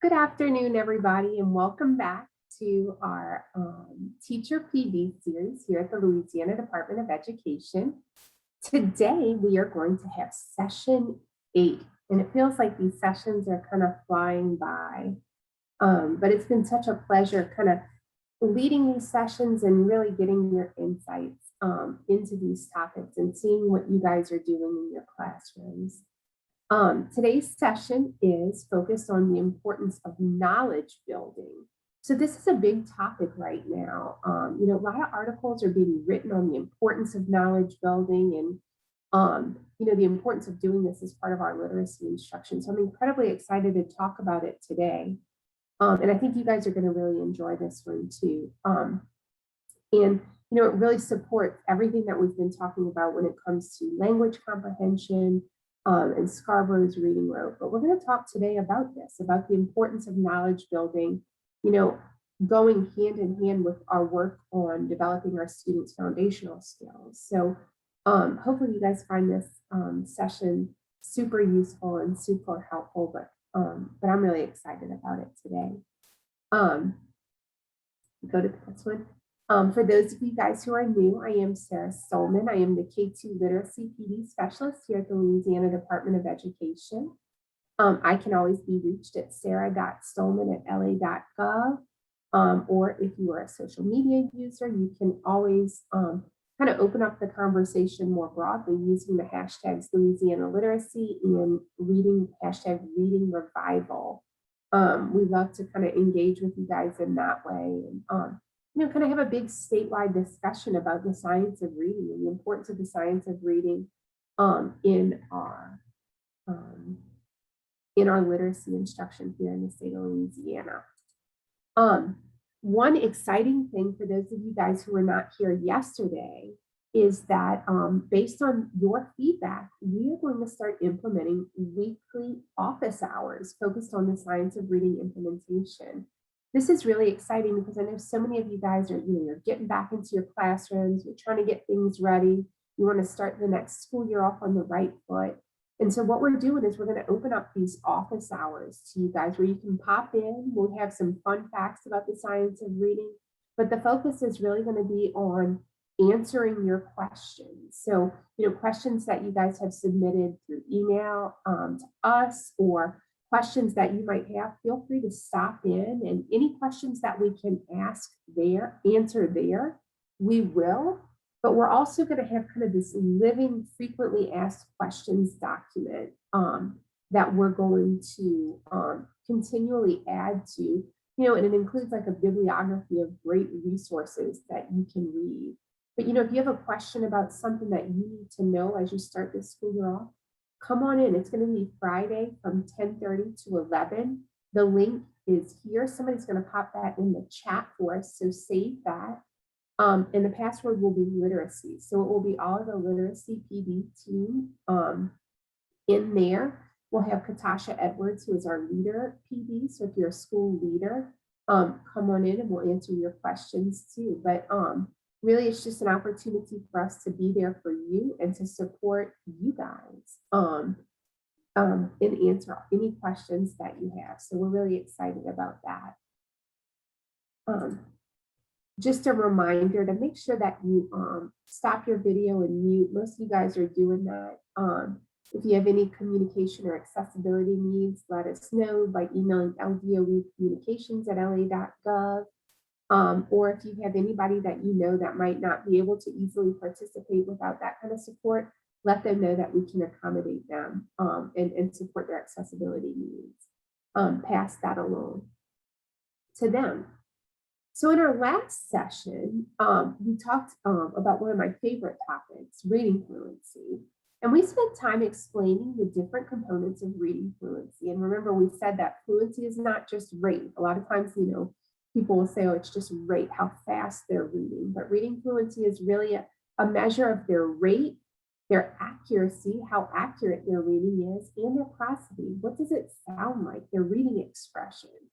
Good afternoon, everybody, and welcome back to our Teacher PD series here at the Louisiana Department of Education. Today, we are going to have session 8, and it feels like these sessions are kind of flying by, but it's been such a pleasure kind of leading these sessions and really getting your insights into these topics and seeing what you guys are doing in your classrooms. Today's session is focused on the importance of knowledge building. So this is a big topic right now. A lot of articles are being written on the importance of knowledge building and, the importance of doing this as part of our literacy instruction. So I'm incredibly excited to talk about it today. And I think you guys are going to really enjoy this one too. It really supports everything that we've been talking about when it comes to language comprehension, and Scarborough's reading rope. But we're going to talk today about this, about the importance of knowledge building, going hand in hand with our work on developing our students' foundational skills. So hopefully you guys find this session super useful and super helpful, but I'm really excited about it today. Go to the next one. For those of you guys who are new, I am Sarah Stolman. I am the K-2 Literacy PD Specialist here at the Louisiana Department of Education. I can always be reached at sarah.stolman@la.gov. Or if you are a social media user, you can always kind of open up the conversation more broadly using the hashtags Louisiana Literacy and hashtag Reading Revival. We love to kind of engage with you guys in that way. And kind of have a big statewide discussion about the science of reading and the importance of the science of reading in our literacy instruction here in the state of Louisiana. One exciting thing for those of you guys who were not here yesterday is that based on your feedback, we are going to start implementing weekly office hours focused on the science of reading implementation. This is really exciting because I know so many of you guys are, you're getting back into your classrooms, you're trying to get things ready. You want to start the next school year off on the right foot. And so what we're doing is we're going to open up these office hours to you guys where you can pop in. We'll have some fun facts about the science of reading, but the focus is really going to be on answering your questions. So, questions that you guys have submitted through email to us or questions that you might have, feel free to stop in, and any questions that we can answer there, we will. But we're also going to have kind of this living frequently asked questions document that we're going to continually add to, and it includes like a bibliography of great resources that you can read. But, if you have a question about something that you need to know as you start this school year off, come on in. It's going to be Friday from 10:30 to 11. The link is here. Somebody's going to pop that in the chat for us, so save that. And the password will be literacy. So it will be all of the literacy PD team in there. We'll have Katasha Edwards, who is our leader PD. So if you're a school leader, come on in and we'll answer your questions too. But really, it's just an opportunity for us to be there for you and to support you guys and answer any questions that you have. So we're really excited about that. Just a reminder to make sure that you stop your video and mute. Most of you guys are doing that. If you have any communication or accessibility needs, let us know by emailing ldoecommunications@la.gov. Or if you have anybody that you know that might not be able to easily participate without that kind of support, let them know that we can accommodate them and support their accessibility needs. Pass that along to them. So in our last session, we talked about one of my favorite topics, reading fluency. And we spent time explaining the different components of reading fluency. And remember, we said that fluency is not just rate. A lot of times, people will say, oh, it's just rate, how fast they're reading. But reading fluency is really a measure of their rate, their accuracy, how accurate their reading is, and their prosody. What does it sound like, their reading expression?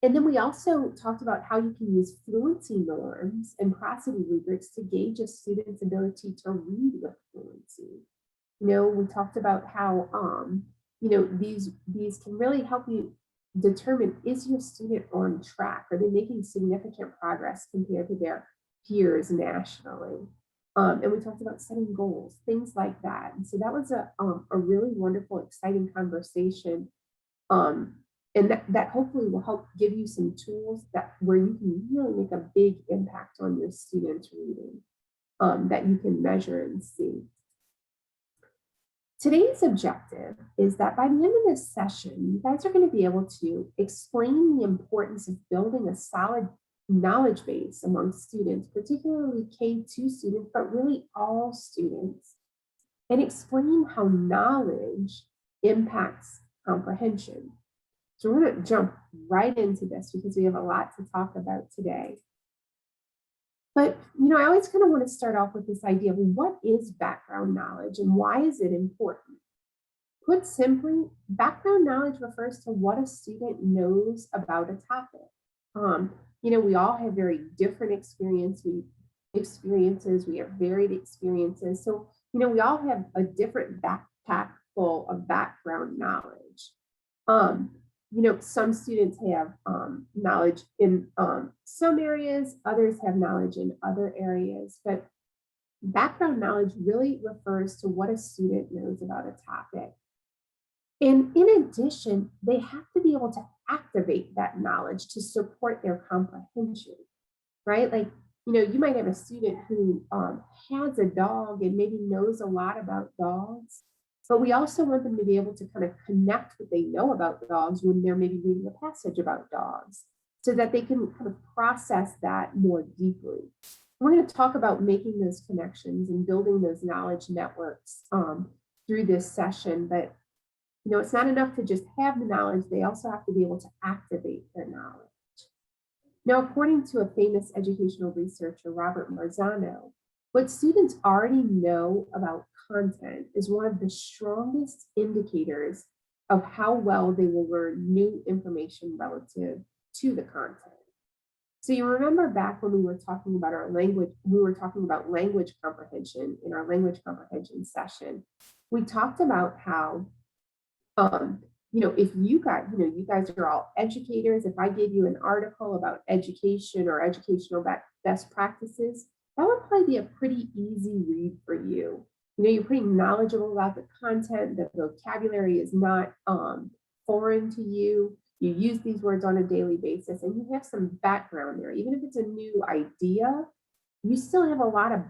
And then we also talked about how you can use fluency norms and prosody rubrics to gauge a student's ability to read with fluency. We talked about how these can really help you determine, is your student on track? Are they making significant progress compared to their peers nationally? And we talked about setting goals, things like that. And so that was a really wonderful, exciting conversation. Um, and that hopefully will help give you some tools that where you can really make a big impact on your students' reading, that you can measure and see. Today's objective is that by the end of this session, you guys are going to be able to explain the importance of building a solid knowledge base among students, particularly K-2 students, but really all students, and explain how knowledge impacts comprehension. So we're going to jump right into this because we have a lot to talk about today. But, I always kind of want to start off with this idea of what is background knowledge and why is it important? Put simply, background knowledge refers to what a student knows about a topic. We all have very different experiences, we have varied experiences. So, we all have a different backpack full of background knowledge. Some students have knowledge in some areas, others have knowledge in other areas, but background knowledge really refers to what a student knows about a topic. And in addition, they have to be able to activate that knowledge to support their comprehension, right? Like, you might have a student who has a dog and maybe knows a lot about dogs, but we also want them to be able to kind of connect what they know about dogs when they're maybe reading a passage about dogs so that they can kind of process that more deeply. We're going to talk about making those connections and building those knowledge networks through this session, but it's not enough to just have the knowledge, they also have to be able to activate their knowledge. Now, according to a famous educational researcher, Robert Marzano, what students already know about content is one of the strongest indicators of how well they will learn new information relative to the content. So you remember back when we were talking about our language, we were talking about language comprehension in our language comprehension session. We talked about how if you guys are all educators, if I gave you an article about education or educational best practices, that would probably be a pretty easy read for you. You're pretty knowledgeable about the content, the vocabulary is not foreign to you. You use these words on a daily basis and you have some background there. Even if it's a new idea, you still have a lot of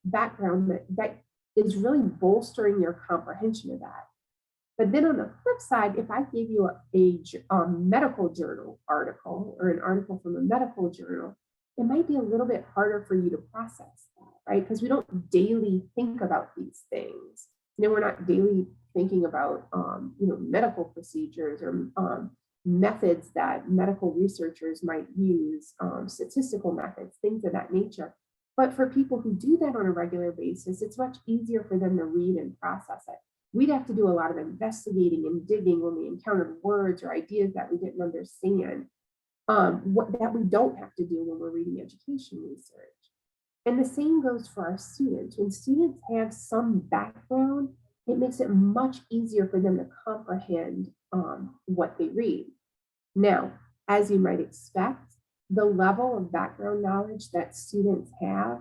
background that is really bolstering your comprehension of that. But then on the flip side, if I gave you a medical journal article or an article from a medical journal, it might be a little bit harder for you to process that, right? Because we don't daily think about these things. We're not daily thinking about, medical procedures or methods that medical researchers might use, statistical methods, things of that nature. But for people who do that on a regular basis, it's much easier for them to read and process it. We'd have to do a lot of investigating and digging when we encountered words or ideas that we didn't understand, that we don't have to do when we're reading education research. And the same goes for our students. When students have some background, it makes it much easier for them to comprehend what they read. Now, as you might expect, the level of background knowledge that students have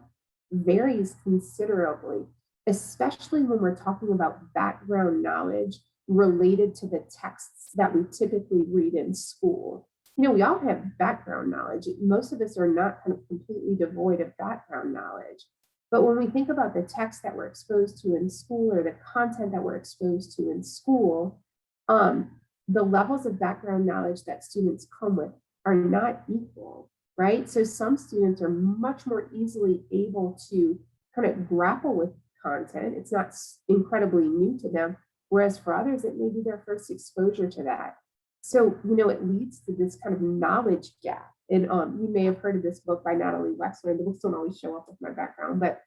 varies considerably, especially when we're talking about background knowledge related to the texts that we typically read in school. We all have background knowledge. Most of us are not kind of completely devoid of background knowledge. But when we think about the text that we're exposed to in school or the content that we're exposed to in school, the levels of background knowledge that students come with are not equal, right? So some students are much more easily able to kind of grapple with content. It's not incredibly new to them, whereas for others, it may be their first exposure to that. So, it leads to this kind of knowledge gap. And you may have heard of this book by Natalie Wexler. The books don't always show up with my background, but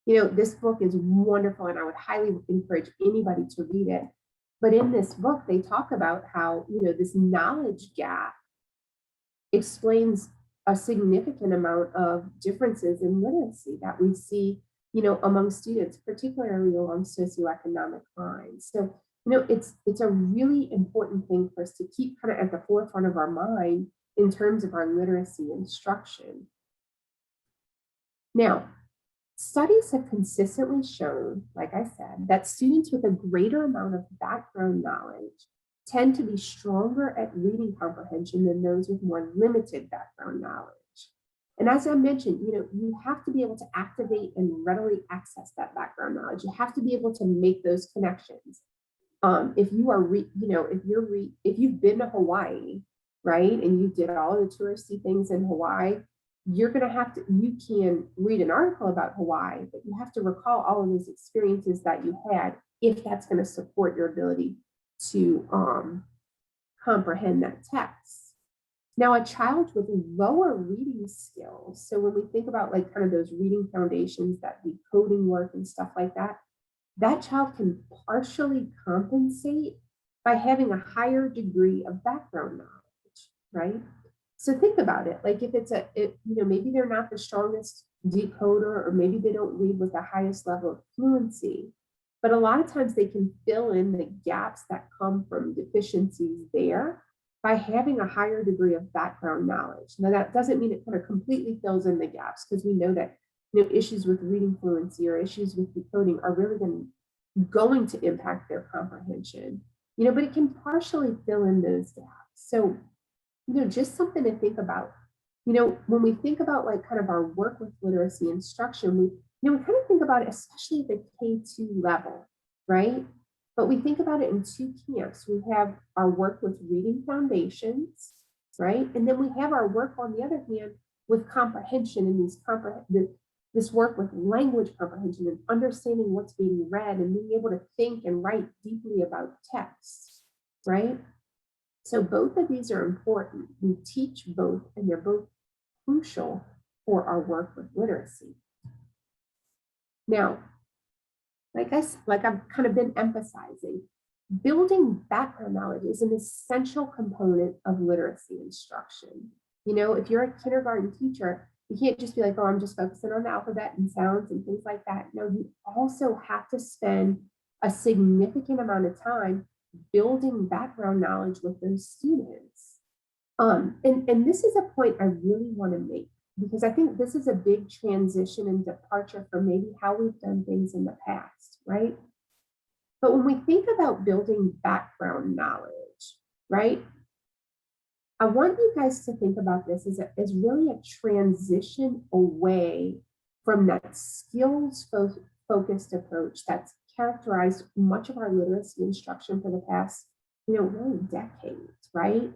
this book is wonderful and I would highly encourage anybody to read it. But in this book, they talk about how, this knowledge gap explains a significant amount of differences in literacy that we see, among students, particularly along socioeconomic lines. So It's a really important thing for us to keep kind of at the forefront of our mind in terms of our literacy instruction. Now, studies have consistently shown, like I said, that students with a greater amount of background knowledge tend to be stronger at reading comprehension than those with more limited background knowledge. And as I mentioned, you have to be able to activate and readily access that background knowledge. You have to be able to make those connections. If you are, if you've been to Hawaii, right, and you did all the touristy things in Hawaii, you're going to have to, you can read an article about Hawaii, but you have to recall all of those experiences that you had if that's going to support your ability to comprehend that text. Now, a child with lower reading skills, so when we think about like kind of those reading foundations, that decoding work and stuff like that, that child can partially compensate by having a higher degree of background knowledge, right? So think about it. Like if maybe they're not the strongest decoder, or maybe they don't read with the highest level of fluency, but a lot of times they can fill in the gaps that come from deficiencies there by having a higher degree of background knowledge. Now, that doesn't mean it kind of completely fills in the gaps, because we know that issues with reading fluency or issues with decoding are really going to impact their comprehension, but it can partially fill in those gaps. So, just something to think about. When we think about like kind of our work with literacy instruction, we kind of think about it, especially at the K-2 level, right? But we think about it in two camps. We have our work with reading foundations, right? And then we have our work, on the other hand, with comprehension, and this work with language comprehension and understanding what's being read and being able to think and write deeply about text, right? So both of these are important. We teach both, and they're both crucial for our work with literacy. Now, like I've kind of been emphasizing, building background knowledge is an essential component of literacy instruction. If you're a kindergarten teacher, you can't just be like, oh, I'm just focusing on the alphabet and sounds and things like that. No, you also have to spend a significant amount of time building background knowledge with those students. And this is a point I really want to make, because I think this is a big transition and departure from maybe how we've done things in the past, right? But when we think about building background knowledge, right, I want you guys to think about this as really a transition away from that skills-focused approach that's characterized much of our literacy instruction for the past, really decades, right?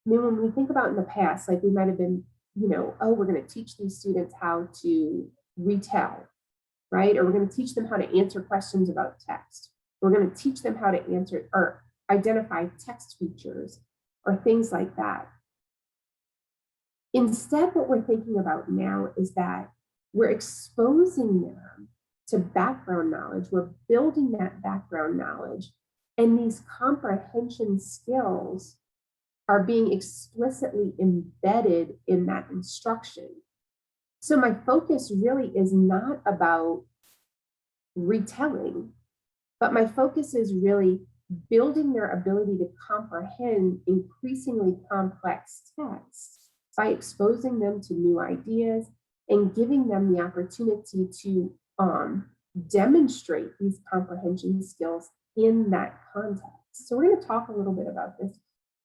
I mean, when we think about in the past, like we might have been, oh, we're going to teach these students how to retell, right? Or we're going to teach them how to answer questions about text. We're going to teach them how to answer or identify text features or things like that. Instead, what we're thinking about now is that we're exposing them to background knowledge. We're building that background knowledge, and these comprehension skills are being explicitly embedded in that instruction. So my focus really is not about retelling, but my focus is really building their ability to comprehend increasingly complex texts by exposing them to new ideas and giving them the opportunity to demonstrate these comprehension skills in that context. So we're going to talk a little bit about this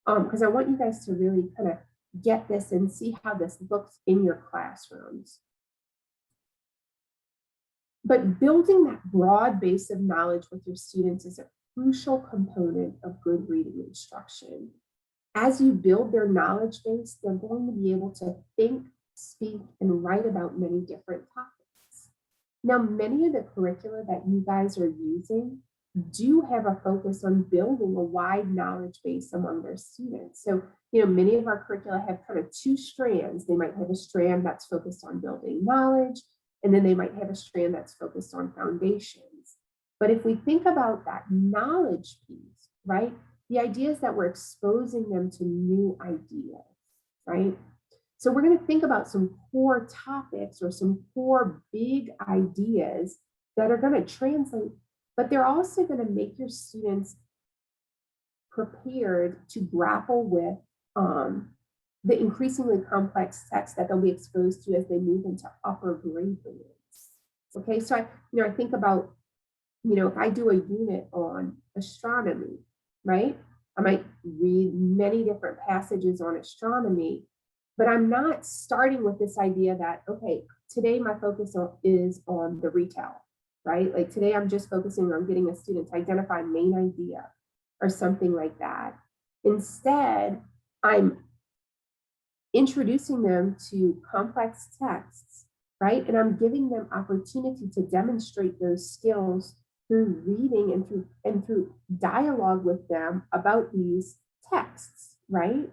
because I want you guys to really kind of get this and see how this looks in your classrooms. But building that broad base of knowledge with your students is a crucial component of good reading instruction. As you build their knowledge base, they're going to be able to think, speak, and write about many different topics. Now, many of the curricula that you guys are using do have a focus on building a wide knowledge base among their students. So, many of our curricula have kind of two strands. They might have a strand that's focused on building knowledge, and then they might have a strand that's focused on foundations. But if we think about that knowledge piece, right, the idea is that we're exposing them to new ideas, right? So we're going to think about some core topics or some core big ideas that are going to translate, but they're also going to make your students prepared to grapple with the increasingly complex text that they'll be exposed to as they move into upper grade bands. Okay, so I think about, if I do a unit on astronomy, right? I might read many different passages on astronomy, but I'm not starting with this idea that, okay, today my focus is on the retell, right? Like today I'm just focusing on getting a student to identify main idea or something like that. Instead, I'm introducing them to complex texts, right? And I'm giving them opportunity to demonstrate those skills through reading and through dialogue with them about these texts, right?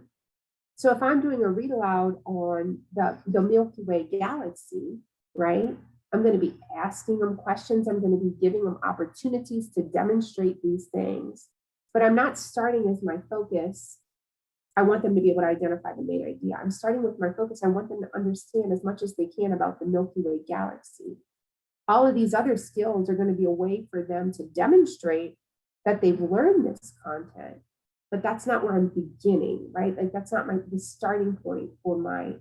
So if I'm doing a read aloud on the Milky Way galaxy, right? I'm going to be asking them questions. I'm going to be giving them opportunities to demonstrate these things. But I'm not starting as my focus. I want them to be able to identify the main idea. I'm starting with my focus. I want them to understand as much as they can about the Milky Way galaxy. All of these other skills are going to be a way for them to demonstrate that they've learned this content, but that's not where I'm beginning, right? Like that's not the starting point for my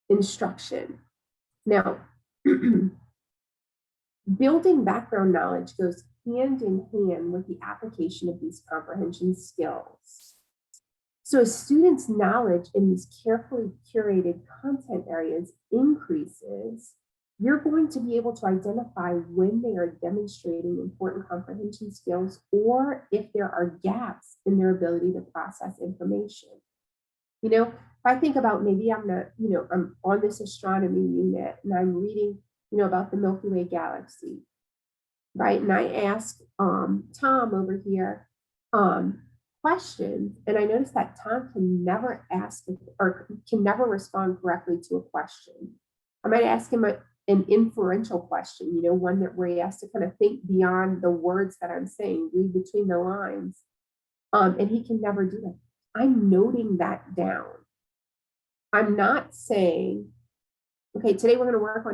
instruction. Now, building background knowledge goes hand in hand with the application of these comprehension skills. So as students' knowledge in these carefully curated content areas increases, you're going to be able to identify when they are demonstrating important comprehension skills or if there are gaps in their ability to process information. If I think about maybe I'm on this astronomy unit and I'm reading, about the Milky Way galaxy, right? And I ask Tom over here questions, and I notice that Tom can never ask or can never respond correctly to a question. I might ask him an inferential question, one where he has to kind of think beyond the words that I'm saying, read between the lines, and he can never do that. I'm noting that down. I'm not saying, okay, today we're going to work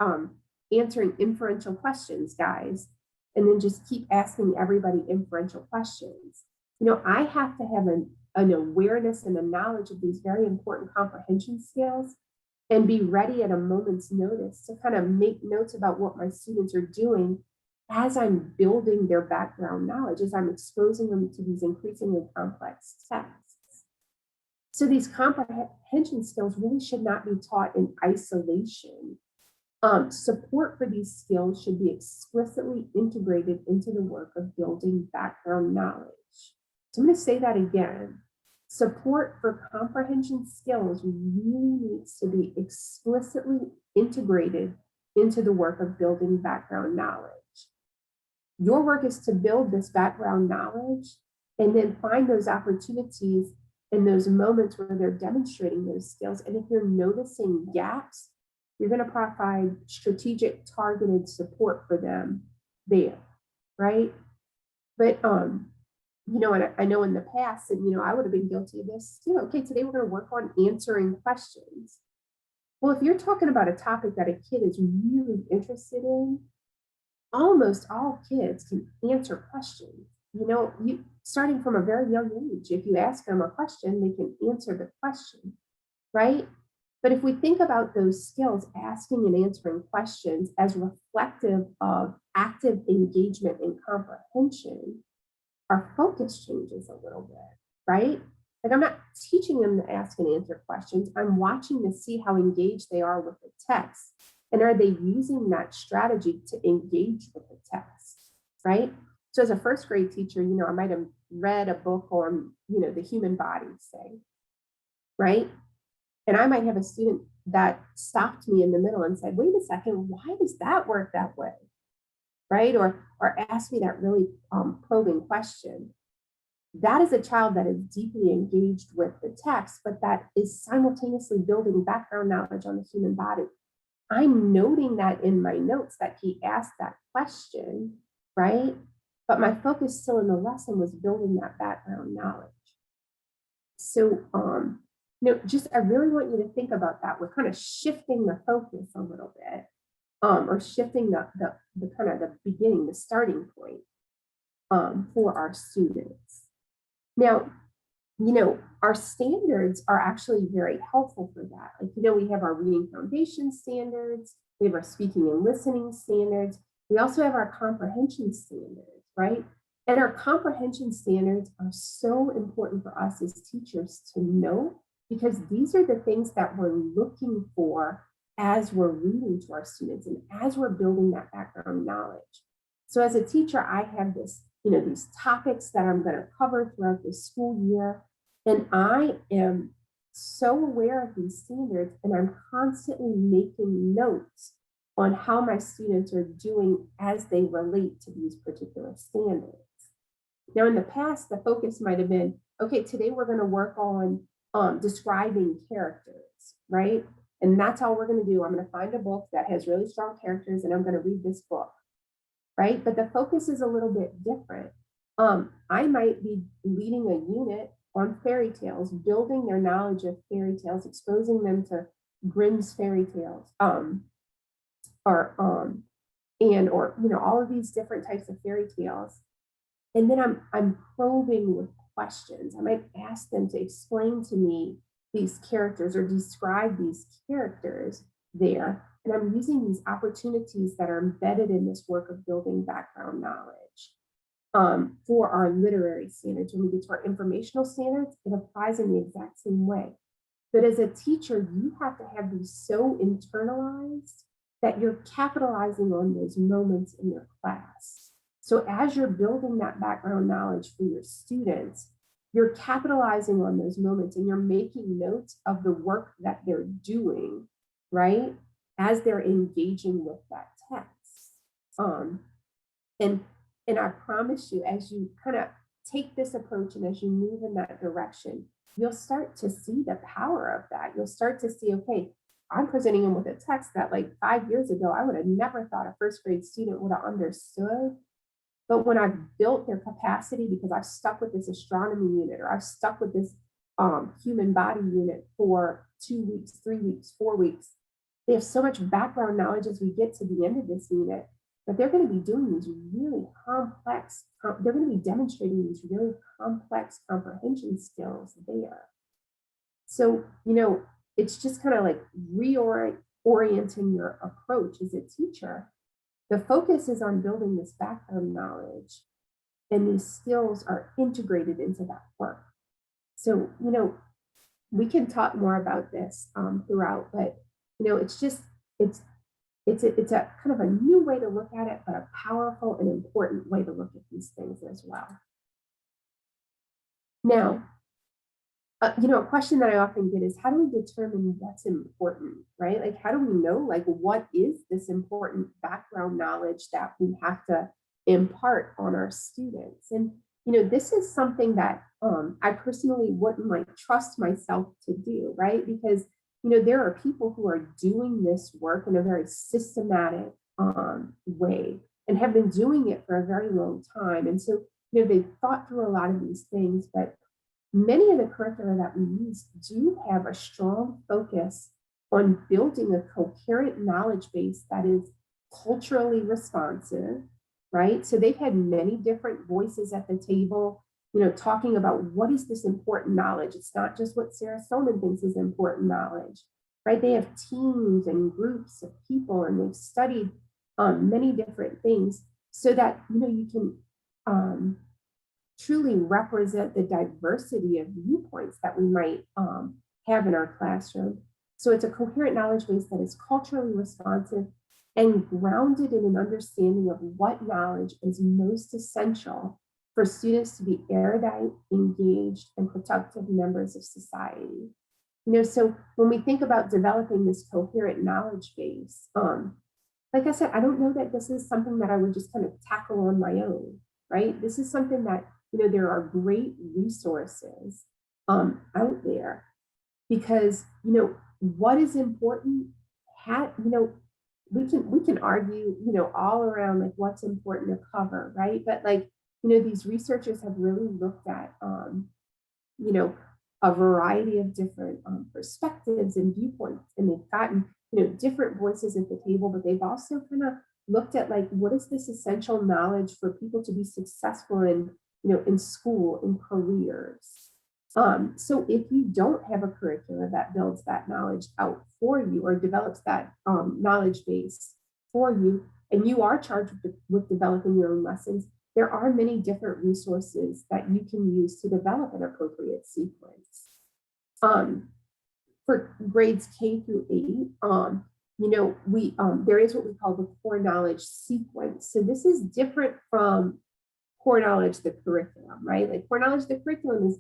on answering inferential questions, guys, and then just keep asking everybody inferential questions. I have to have an awareness and a knowledge of these very important comprehension skills and be ready at a moment's notice to kind of make notes about what my students are doing as I'm building their background knowledge, as I'm exposing them to these increasingly complex texts. So these comprehension skills really should not be taught in isolation. Support for these skills should be explicitly integrated into the work of building background knowledge. So I'm going to say that again. Support for comprehension skills really needs to be explicitly integrated into the work of building background knowledge. Your work is to build this background knowledge and then find those opportunities in those moments where they're demonstrating those skills. And if you're noticing gaps, you're going to provide strategic targeted support for them there, right? But and I know in the past, and I would have been guilty of this. Okay, today we're going to work on answering questions. Well, if you're talking about a topic that a kid is really interested in, almost all kids can answer questions. Starting from a very young age, if you ask them a question, they can answer the question, right? But if we think about those skills, asking and answering questions as reflective of active engagement and comprehension, our focus changes a little bit, right? Like I'm not teaching them to ask and answer questions. I'm watching to see how engaged they are with the text. And are they using that strategy to engage with the text, right? So as a first grade teacher, I might have read a book on, the human body, say, right? And I might have a student that stopped me in the middle and said, wait a second, why does that work that way? Right? Or asked me that really probing question. That is a child that is deeply engaged with the text, but that is simultaneously building background knowledge on the human body. I'm noting that in my notes that he asked that question, right? But my focus still in the lesson was building that background knowledge. So, I really want you to think about that. We're kind of shifting the focus a little bit, or shifting the kind of the beginning, the starting point. for our students. Now, our standards are actually very helpful for that. Like, we have our reading foundation standards, we have our speaking and listening standards, we also have our comprehension standards, right? And our comprehension standards are so important for us as teachers to know, because these are the things that we're looking for as we're reading to our students and as we're building that background knowledge. So as a teacher, I have these topics that I'm going to cover throughout the school year. And I am so aware of these standards, and I'm constantly making notes on how my students are doing as they relate to these particular standards. Now, in the past, the focus might have been, okay, today we're going to work on describing characters, right? And that's all we're going to do. I'm going to find a book that has really strong characters, and I'm going to read this book, right? But the focus is a little bit different. I might be leading a unit on fairy tales, building their knowledge of fairy tales, exposing them to Grimm's fairy tales, or all of these different types of fairy tales. And then I'm probing with questions. I might ask them to explain to me these characters or describe these characters there. And I'm using these opportunities that are embedded in this work of building background knowledge for our literary standards. When we get to our informational standards, it applies in the exact same way. But as a teacher, you have to have these so internalized that you're capitalizing on those moments in your class. So as you're building that background knowledge for your students, you're capitalizing on those moments and you're making notes of the work that they're doing, right? As they're engaging with that text. And I promise you, as you kind of take this approach and as you move in that direction, you'll start to see the power of that. You'll start to see, okay, I'm presenting them with a text that like 5 years ago, I would have never thought a first grade student would have understood. But when I've built their capacity, because I've stuck with this astronomy unit, or I've stuck with this human body unit for 2 weeks, 3 weeks, 4 weeks, they have so much background knowledge as we get to the end of this unit that they're going to be doing these really complex, they're going to be demonstrating these really complex comprehension skills there. So, it's just kind of like reorienting your approach as a teacher. The focus is on building this background knowledge, and these skills are integrated into that work. So, we can talk more about this throughout, but it's a kind of a new way to look at it, but a powerful and important way to look at these things as well. Now, a question that I often get is, how do we determine what's important, right? Like, how do we know, like, what is this important background knowledge that we have to impart on our students? And, this is something that I personally wouldn't like trust myself to do, right? Because, there are people who are doing this work in a very systematic way and have been doing it for a very long time. And so, they've thought through a lot of these things, but many of the curricula that we use do have a strong focus on building a coherent knowledge base that is culturally responsive, right? So they've had many different voices at the table, talking about what is this important knowledge. It's not just what Sarah Solman thinks is important knowledge, right? They have teams and groups of people, and they've studied many different things so that, you can truly represent the diversity of viewpoints that we might have in our classroom. So it's a coherent knowledge base that is culturally responsive and grounded in an understanding of what knowledge is most essential for students to be erudite, engaged, and productive members of society. So when we think about developing this coherent knowledge base, like I said, I don't know that this is something that I would just kind of tackle on my own, right? This is something that, there are great resources out there, because, what is important, we can argue, all around like what's important to cover, right? But like, these researchers have really looked at, a variety of different perspectives and viewpoints, and they've gotten, different voices at the table, but they've also kind of looked at like, what is this essential knowledge for people to be successful in, in school, in careers. So if you don't have a curriculum that builds that knowledge out for you or develops that knowledge base for you, and you are charged with developing your own lessons, there are many different resources that you can use to develop an appropriate sequence. Um, for grades K through 8, we there is what we call the core knowledge sequence. So this is different from core knowledge, the curriculum, right? Like core knowledge, the curriculum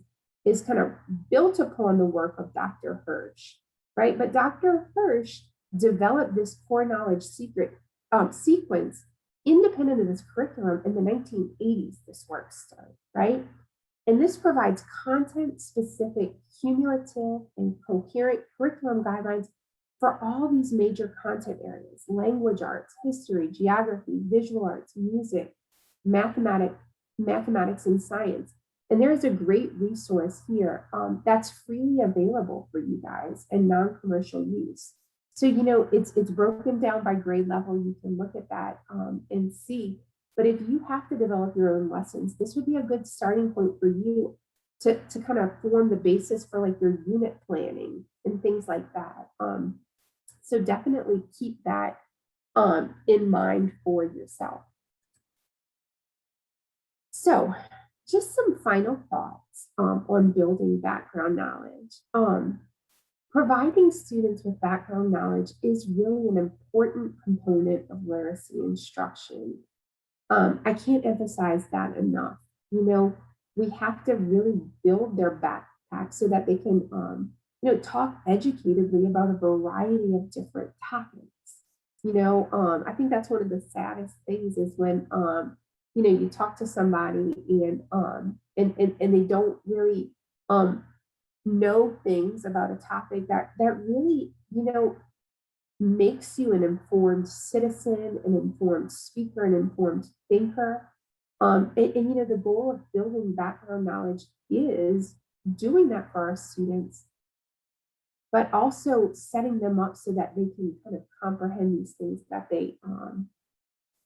is kind of built upon the work of Dr. Hirsch, right? But Dr. Hirsch developed this core knowledge sequence independent of this curriculum in the 1980s. This work started, right? And this provides content-specific, cumulative, and coherent curriculum guidelines for all these major content areas: language arts, history, geography, visual arts, music, mathematics, and science. And there's a great resource here that's freely available for you guys and non-commercial use. So, it's broken down by grade level. You can look at that and see. But if you have to develop your own lessons, this would be a good starting point for you to kind of form the basis for like your unit planning and things like that. So definitely keep that in mind for yourself. So just some final thoughts on building background knowledge. Providing students with background knowledge is really an important component of literacy instruction. I can't emphasize that enough. We have to really build their backpack so that they can, talk educatedly about a variety of different topics. I think that's one of the saddest things is when, you talk to somebody and they don't really know things about a topic that really, makes you an informed citizen, an informed speaker, an informed thinker. The goal of building background knowledge is doing that for our students, but also setting them up so that they can kind of comprehend these things that they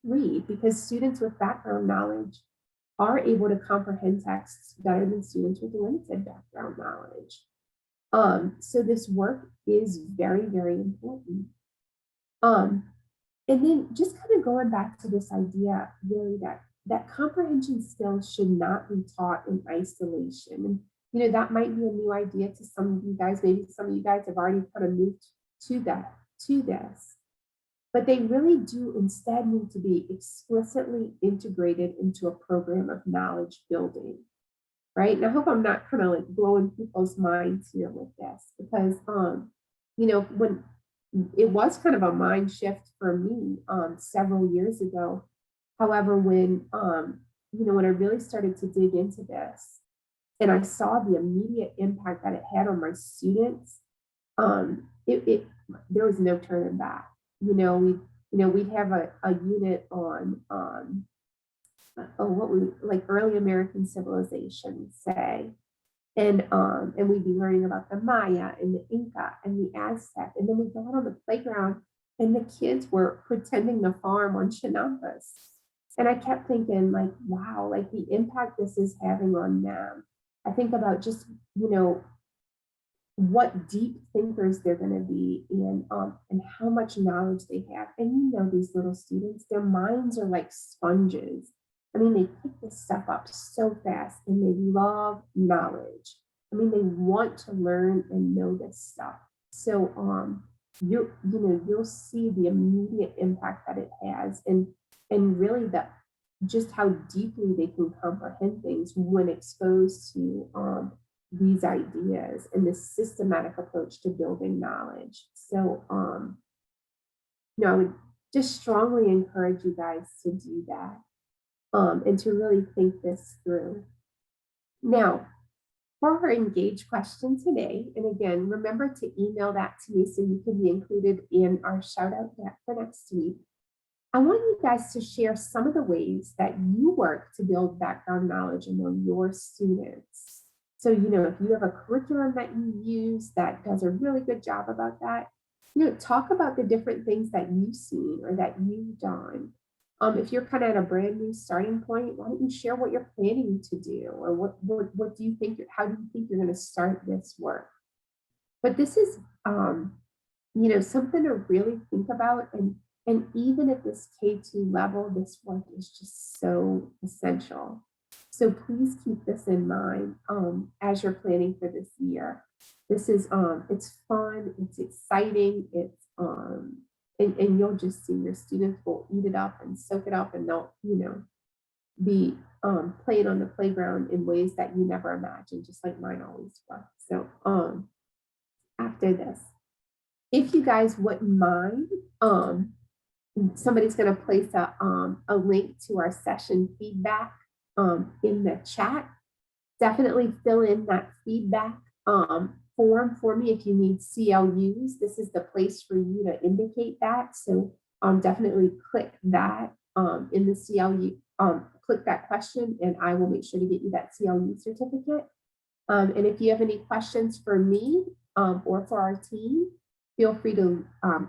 read, because students with background knowledge are able to comprehend texts better than students with limited background knowledge. So this work is very, very important. And then just kind of going back to this idea really that comprehension skills should not be taught in isolation. And that might be a new idea to some of you guys. Maybe some of you guys have already kind of moved to this. But they really do instead need to be explicitly integrated into a program of knowledge building, right? And I hope I'm not kind of like blowing people's minds here with this, because when it was kind of a mind shift for me several years ago. However, when when I really started to dig into this and I saw the immediate impact that it had on my students, there was no turning back. We'd have a unit on what we like early American civilization, say. And we'd be learning about the Maya and the Inca and the Aztec. And then we got on the playground and the kids were pretending to farm on Chinampas. And I kept thinking like, wow, like the impact this is having on them. I think about just, what deep thinkers they're going to be and how much knowledge they have. And these little students, their minds are like sponges. I mean, they pick this stuff up so fast and they love knowledge. I mean, they want to learn and know this stuff. So you'll see the immediate impact that it has and really just how deeply they can comprehend things when exposed to these ideas and this systematic approach to building knowledge. So I would just strongly encourage you guys to do that. And to really think this through. Now, for our engaged question today, and again, remember to email that to me so you can be included in our shout out for next week. I want you guys to share some of the ways that you work to build background knowledge among your students. So, if you have a curriculum that you use that does a really good job about that, talk about the different things that you've seen or that you've done. If you're kind of at a brand new starting point, why don't you share what you're planning to do, or what do you think, how do you think you're going to start this work? But this is, something to really think about. And even at this K-2 level, this work is just so essential. So please keep this in mind as you're planning for this year. This is it's fun, it's exciting, and you'll just see your students will eat it up and soak it up, and they'll, be playing on the playground in ways that you never imagined, just like mine always were. So after this, if you guys wouldn't mind, somebody's going to place a link to our session feedback in the chat. Definitely fill in that feedback form for me if you need CLUs. This is the place for you to indicate that. So definitely click that in the CLU, click that question, and I will make sure to get you that CLU certificate. And if you have any questions for me or for our team, feel free to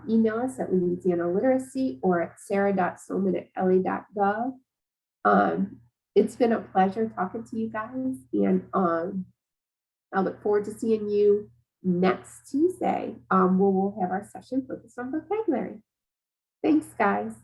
email us at Louisiana Literacy or at sarah.solman@la.gov. It's been a pleasure talking to you guys, and I look forward to seeing you next Tuesday, where we'll have our session focused on vocabulary. Thanks, guys.